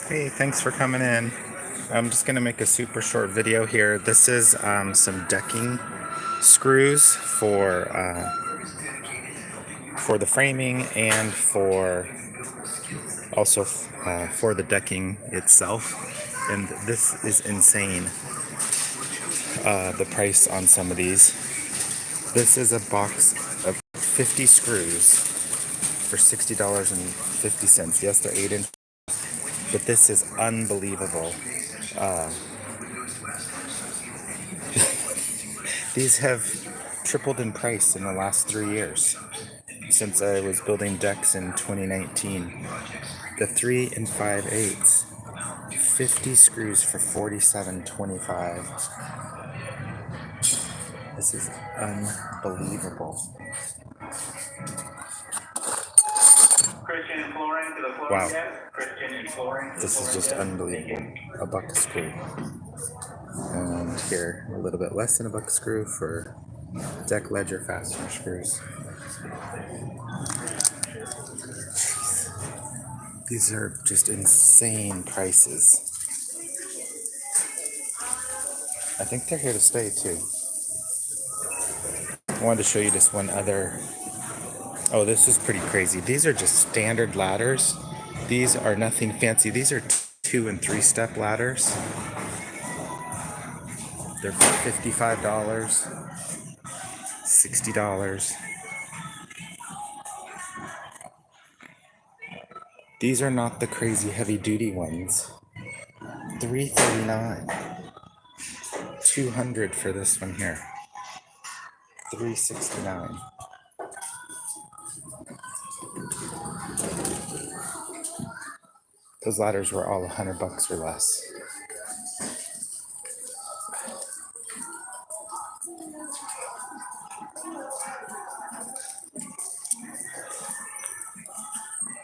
Hey, thanks for coming in. I'm just gonna make a super short video here. This is some decking screws for the framing and for also for the decking itself. And this is insane. The price on some of these. This is a box of 50 screws for $60.50. Yes, they're 8 inch, but this is unbelievable. These have tripled in price in the last 3 years since I was building decks in 2019. The 3 5/8, 50 screws for $47.25. This is unbelievable. Wow. This is just unbelievable. A buck a screw. And here, a little bit less than a buck a screw for deck ledger fastener screws. These are just insane prices. I think they're here to stay too. I wanted to show you this one other. Oh, this is pretty crazy. These are just standard ladders. These are nothing fancy. These are 2 and 3 step ladders. They're $55, $60. These are not the crazy heavy duty ones. $339. $200 for this one here. $369. Those ladders were all $100 or less.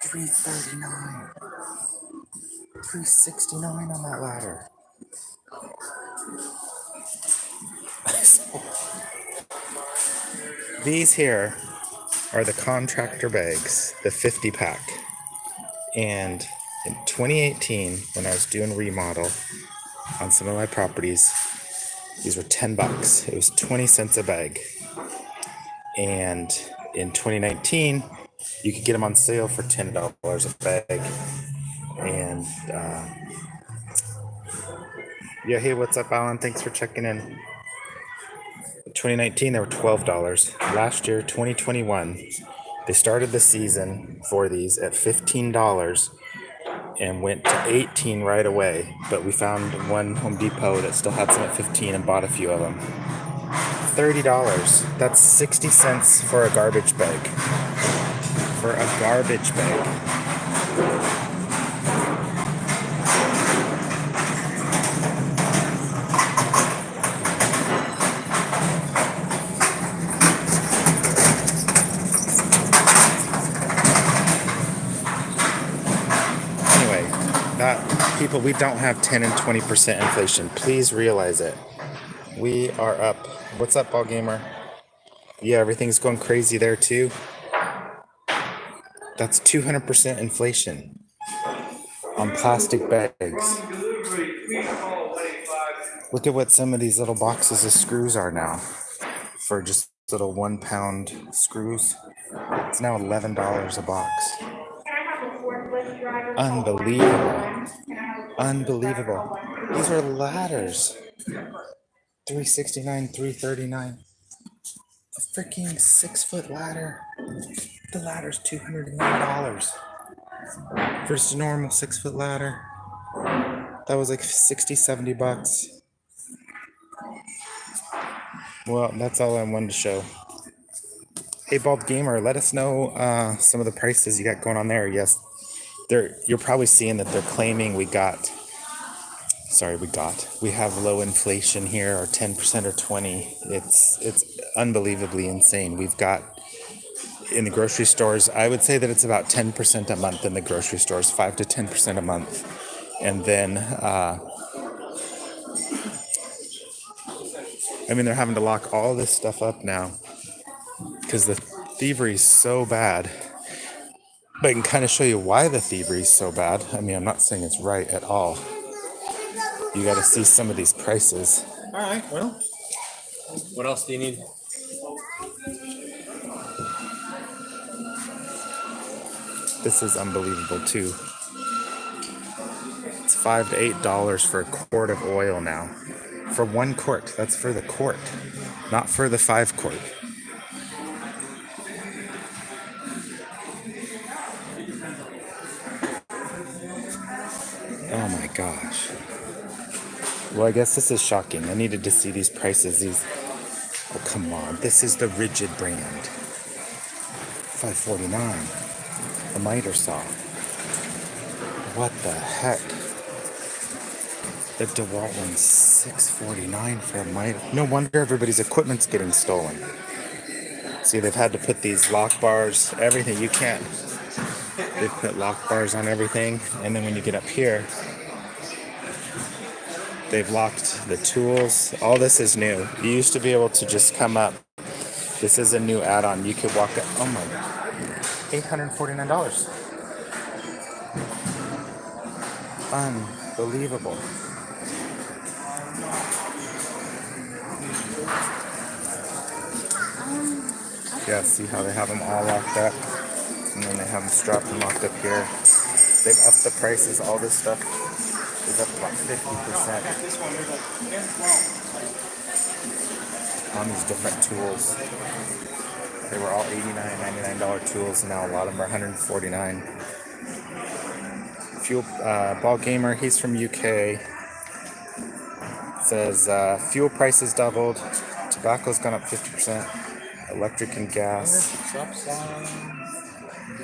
$339. $369 on that ladder. These here are the contractor bags, the 50 pack. And in 2018, when I was doing remodel on some of my properties, these were $10. It was 20 cents a bag. And in 2019, you could get them on sale for $10 a bag. And yeah, hey, what's up, Alan? Thanks for checking in. In 2019, they were $12. Last year, 2021, they started the season for these at $15 and went to 18 right away. But we found one Home Depot that still had some at 15 and bought a few of them. $30. That's 60 cents for a garbage bag. For a garbage bag. People, we don't have 10 and 20% inflation. Please realize it. We are up. What's up, Ball Gamer? Yeah, everything's going crazy there too. That's 200% inflation on plastic bags. Look at what some of these little boxes of screws are now for just little 1 pound screws. It's now $11 a box. Unbelievable. Unbelievable. These are ladders. $369, $339. A freaking 6-foot ladder. The ladder's $209 versus a normal 6-foot ladder. That was like $60, $70. Well, that's all I wanted to show. Hey, Bald Gamer, let us know some of the prices you got going on there. Yes, you're probably seeing that they're claiming we have low inflation here, or 10% or 20. It's unbelievably insane. We've got in the grocery stores, I would say that it's about 10% a month in the grocery stores, 5 to 10% a month. And then they're having to lock all this stuff up now because the thievery is so bad. But I can kind of show you why the thievery is so bad. I mean, I'm not saying it's right at all. You got to see some of these prices. All right. Well, what else do you need? This is unbelievable too. It's $5 to $8 for a quart of oil now. For 1 quart. That's for the quart, not for the 5 quart. Oh my gosh. Well, I guess this is shocking. I needed to see these prices. Oh, come on. This is the Rigid brand. $5.49. A miter saw. What the heck? The DeWalt one's $6.49 for a miter. No wonder everybody's equipment's getting stolen. See, they've had to put these lock bars, everything. You can't. They've put lock bars on everything. And then when you get up here, they've locked the tools. All this is new. You used to be able to just come up. This is a new add-on. You could walk up. Oh my God. $849. Unbelievable. Yeah, see how they have them all locked up? And then they have them strapped and locked up here. They've upped the prices. All this stuff is up about 50% on these different tools. They were all $89, $99 tools, and now a lot of them are $149. Fuel Ball Gamer, he's from UK. Says fuel prices doubled, tobacco's gone up 50%, electric and gas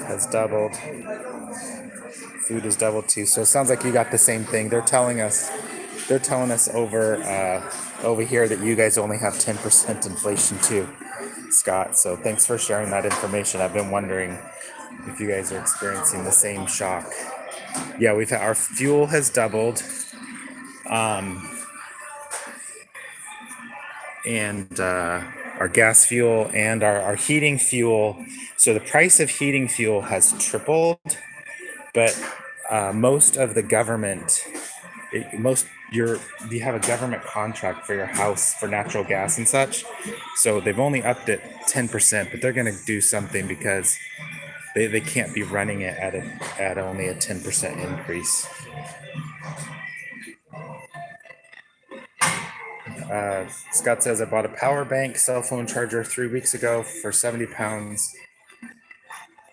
has doubled, food has doubled too. So it sounds like you got the same thing. They're telling us over here that you guys only have 10% inflation too, Scott. So thanks for sharing that information. I've been wondering if you guys are experiencing the same shock. Yeah, we've had, our fuel has doubled. And our gas fuel and our heating fuel. So the price of heating fuel has tripled, but most of the government, you have a government contract for your house for natural gas and such. So they've only upped it 10%, but they're going to do something because they can't be running it at only a 10% increase. Scott says, I bought a power bank cell phone charger 3 weeks ago for 70 pounds.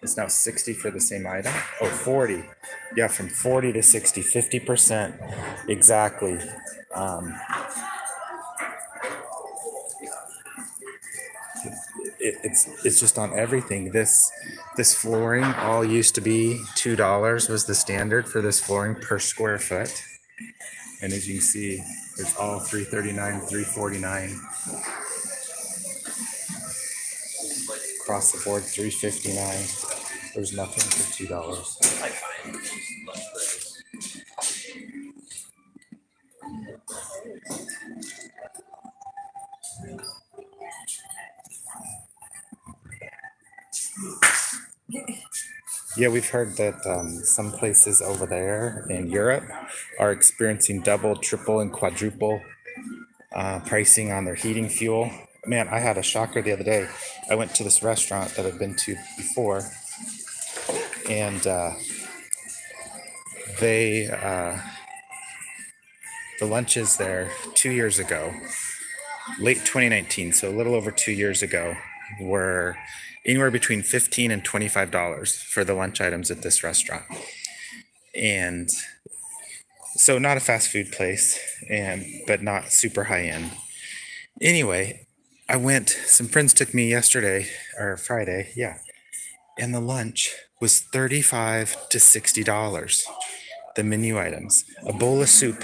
It's now 60 for the same item. Oh, 40. Yeah, from 40 to 60, 50%. Exactly. It's just on everything. This flooring all used to be $2 was the standard for this flooring per square foot. And as you can see, it's all $339, $349. Across the board, $359. There's nothing for $2. Yeah, we've heard that some places over there in Europe are experiencing double, triple, and quadruple pricing on their heating fuel. Man, I had a shocker the other day. I went to this restaurant that I've been to before, and the lunches there 2 years ago, late 2019, so a little over 2 years ago, were anywhere between $15 and $25 for the lunch items at this restaurant. And so not a fast food place, but not super high end. Anyway, some friends took me yesterday or Friday, yeah, and the lunch was $35 to $60. The menu items, a bowl of soup,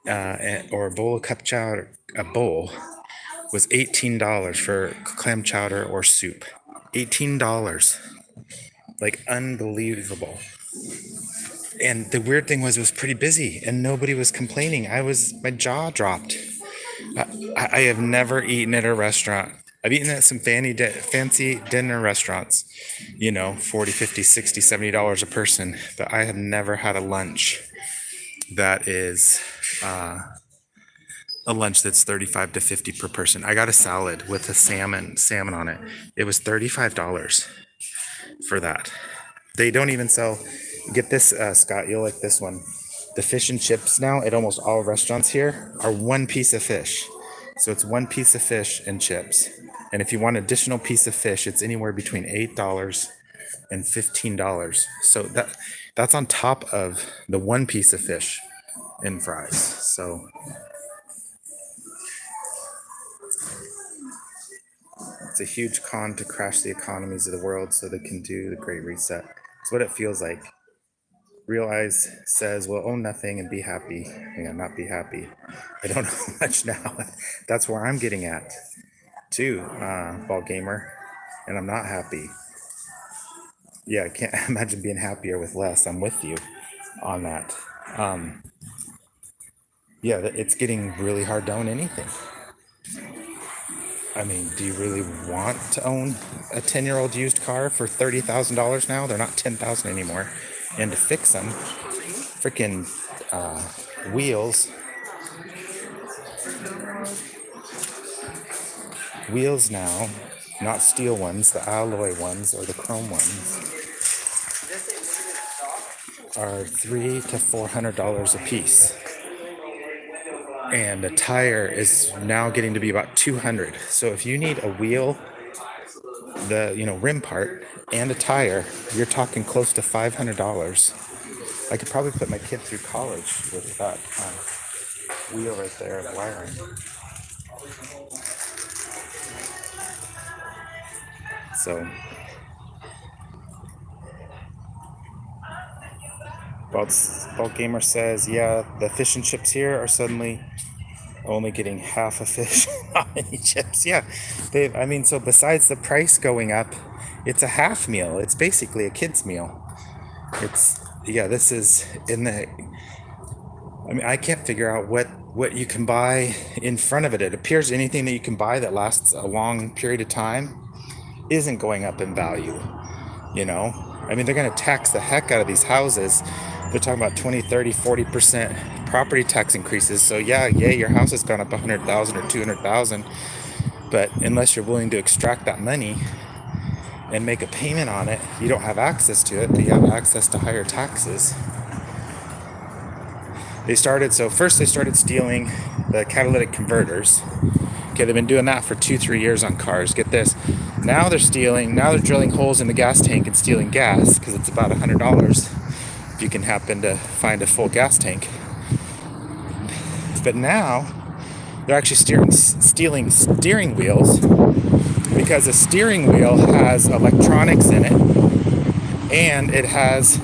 or a bowl of cup chowder, a bowl was $18 for clam chowder or soup. $18. Like, unbelievable. And the weird thing was, it was pretty busy and nobody was complaining. My jaw dropped. I have never eaten at a restaurant I've eaten at some fancy dinner restaurants, you know, 40, 50, 60, $70 a person, but I have never had a lunch that is a lunch that's 35 to 50 per person. I got a salad with a salmon on it. It was $35 for that. They don't even sell, get this, Scott, you'll like this one. The fish and chips now at almost all restaurants here are one piece of fish. So it's one piece of fish and chips. And if you want additional piece of fish, it's anywhere between $8 and $15. So that's on top of the one piece of fish and fries. So it's a huge con to crash the economies of the world so they can do the Great Reset. It's what it feels like. Realize says, well, own nothing and be happy. Yeah, not be happy. I don't know much now. That's where I'm getting at, too, ball gamer. And I'm not happy. Yeah, I can't imagine being happier with less. I'm with you on that. Yeah, it's getting really hard to own anything. I mean, do you really want to own a 10-year-old used car for $30,000 now? They're not $10,000 anymore. And to fix them, freaking wheels now, not steel ones, the alloy ones or the chrome ones, are $300 to $400 a piece. And a tire is now getting to be about $200. So if you need a wheel, the rim part, and a tire, you're talking close to $500. I could probably put my kid through college with that wheel right there of wiring. So, Bald Gamer says, yeah, the fish and chips here are suddenly only getting half a fish, not many chips. Yeah, so besides the price going up, it's a half meal. It's basically a kid's meal. This is I can't figure out what you can buy in front of it. It appears anything that you can buy that lasts a long period of time isn't going up in value, they're going to tax the heck out of these houses. They're talking about 20, 30, 40% property tax increases. So your house has gone up 100,000 or 200,000, but unless you're willing to extract that money and make a payment on it, you don't have access to it, but you have access to higher taxes. First they started stealing the catalytic converters. Okay, they've been doing that for 2-3 years on cars. Get this. Now they're drilling holes in the gas tank and stealing gas because it's about $100 if you can happen to find a full gas tank. But now they're actually stealing steering wheels because a steering wheel has electronics in it and it has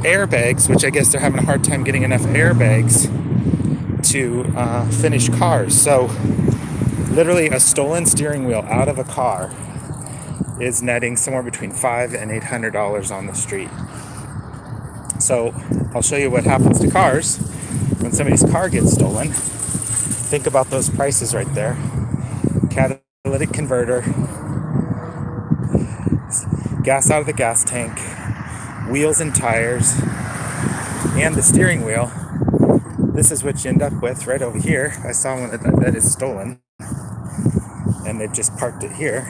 airbags, which I guess they're having a hard time getting enough airbags to finish cars. So literally a stolen steering wheel out of a car is netting somewhere between $500 and $800 on the street. So I'll show you what happens to cars when somebody's car gets stolen. Think about those prices right there. Catalytic converter, gas out of the gas tank, wheels and tires, and the steering wheel. This is what you end up with right over here. I saw one that is stolen, and they've just parked it here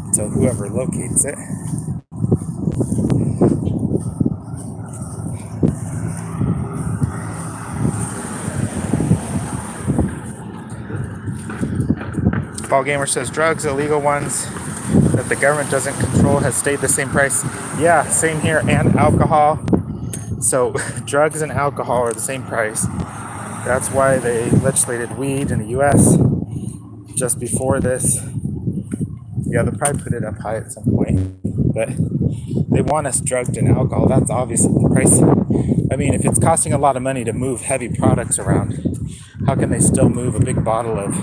until whoever locates it. Ball Gamer says drugs, illegal ones that the government doesn't control, has stayed the same price. Yeah, same here, and alcohol. So drugs and alcohol are the same price. That's why they legislated weed in the US just before this. Yeah, they'll probably put it up high at some point, but they want us drugged in alcohol. That's obviously the price. If it's costing a lot of money to move heavy products around, how can they still move a big bottle of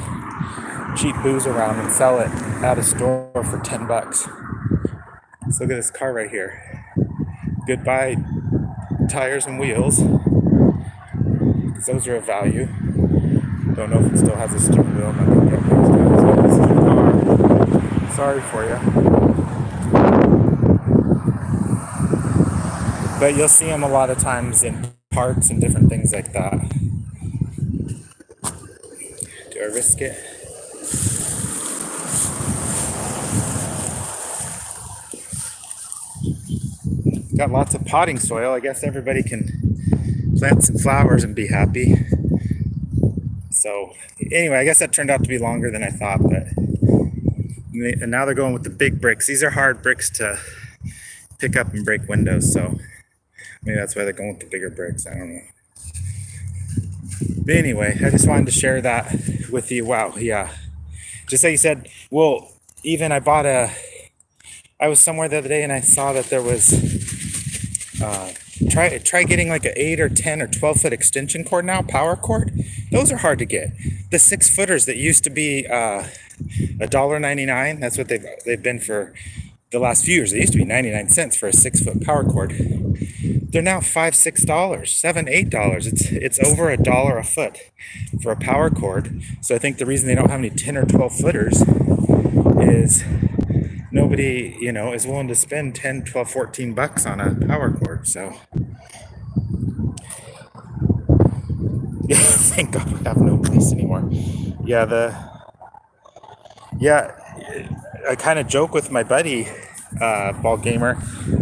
cheap booze around and sell it at a store for $10? So look at this car right here. Goodbye tires and wheels, because those are of value. Don't know if it still has a steering wheel. sorry for you. But you'll see them a lot of times in parks and different things like that. Do I risk it? Got lots of potting soil. I guess everybody can plant some flowers and be happy. So anyway, I guess that turned out to be longer than I thought, but and now they're going with the big bricks. These are hard bricks to pick up and break windows, so maybe that's why they're going with the bigger bricks. I don't know. But anyway, I just wanted to share that with you. Wow, yeah. Just like you said, well, even I was somewhere the other day and I saw that there was, try getting like an 8 or 10 or 12-foot extension cord now, power cord. Those are hard to get. The 6-footers that used to be $1.99, that's what they've been for the last few years. They used to be 99 cents for a 6-foot power cord. They're now $5, $6, $7, $8. It's over $1 a foot for a power cord. So I think the reason they don't have any 10 or 12 footers is nobody, is willing to spend 10, 12, 14 bucks on a power cord. So yeah, thank God we have no police anymore. I kind of joke with my buddy, Ball Gamer.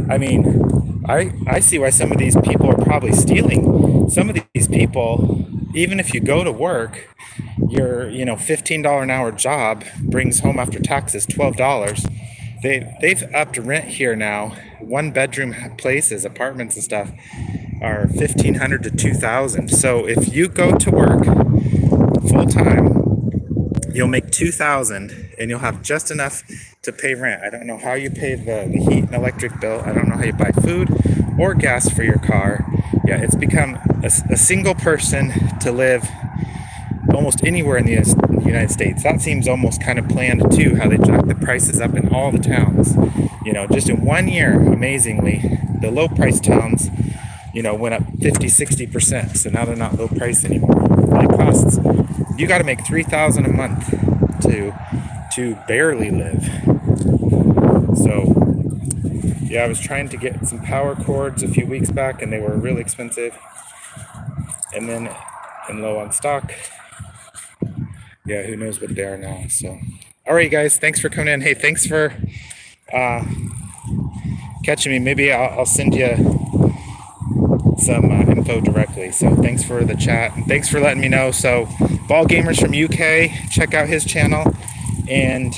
I mean, I see why some of these people are probably stealing. Some of these people, even if you go to work, your $15 an hour job brings home after taxes $12. They've upped rent here now. 1-bedroom places, apartments and stuff are $1,500 to $2,000. So if you go to work full time, you'll make $2,000 and you'll have just enough to pay rent. I don't know how you pay the heat and electric bill. I don't know how you buy food or gas for your car. Yeah, it's become a single person to live almost anywhere in the United States. That seems almost kind of planned too, how they jack the prices up in all the towns. Just in 1 year, amazingly, the low price towns, went up 50-60%. So now they're not low price anymore. It costs, you got to make $3,000 a month to barely live. So yeah, I was trying to get some power cords a few weeks back and they were really expensive and low on stock. Yeah, who knows what they are now. So all right, guys, thanks for coming in. Hey, thanks for catching me. Maybe I'll send you some info directly. So thanks for the chat and thanks for letting me know. So Ball Gamers from UK, check out his channel. And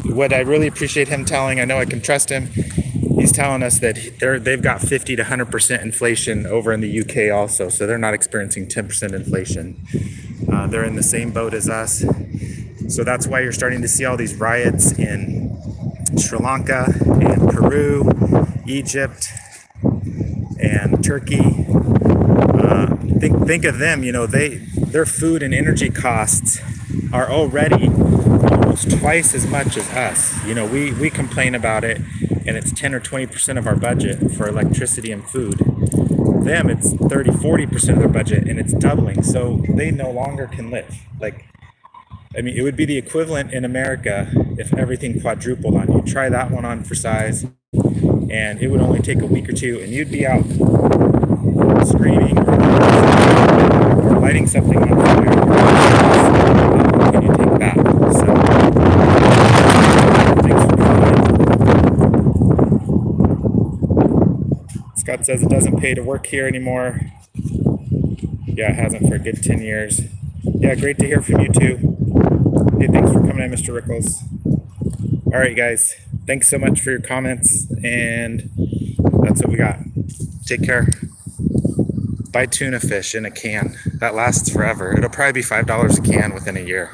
what I really appreciate him telling, I know I can trust him, he's telling us that they've got 50 to 100% inflation over in the UK also. So they're not experiencing 10% inflation. They're in the same boat as us. So that's why you're starting to see all these riots in Sri Lanka and Peru, Egypt, and Turkey. Think of them, their food and energy costs are already almost twice as much as us. We complain about it and it's 10 or 20% of our budget for electricity and food. Them, it's 30-40% of their budget and it's doubling. So they no longer can live. It would be the equivalent in America if everything quadrupled on you. Try that one on for size and it would only take a week or two and you'd be out screaming or lighting something on fire. Can you take that? So thanks for coming. Scott says it doesn't pay to work here anymore. Yeah, it hasn't for a good 10 years. Yeah, great to hear from you too. Hey, thanks for coming in, Mr. Rickles. All right, guys. Thanks so much for your comments, and that's what we got. Take care. Buy tuna fish in a can. That lasts forever. It'll probably be $5 a can within a year.